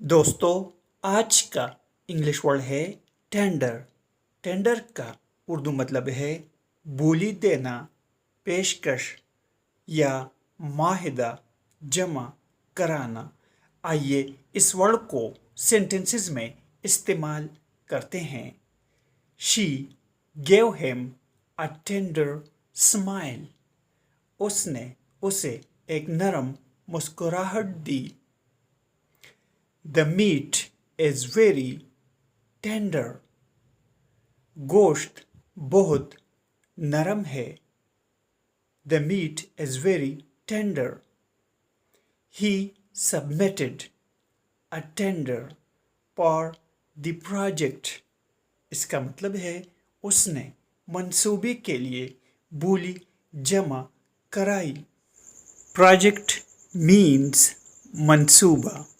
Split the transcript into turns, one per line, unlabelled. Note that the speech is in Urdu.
دوستو آج کا انگلش ورڈ ہے ٹینڈر۔ ٹینڈر کا اردو مطلب ہے بولی دینا، پیشکش یا معاہدہ جمع کرانا۔ آئیے اس ورڈ کو سینٹنسز میں استعمال کرتے ہیں۔ She gave him a tender smile۔ اس نے اسے ایک نرم مسکراہٹ دی۔ The meat is very tender۔ گوشت بہت نرم ہے۔ The meat is very tender۔ He submitted a tender for the project۔ اس کا مطلب ہے اس نے منصوبے کے لیے بولی جمع کرائی۔ پروجیکٹ means منصوبہ۔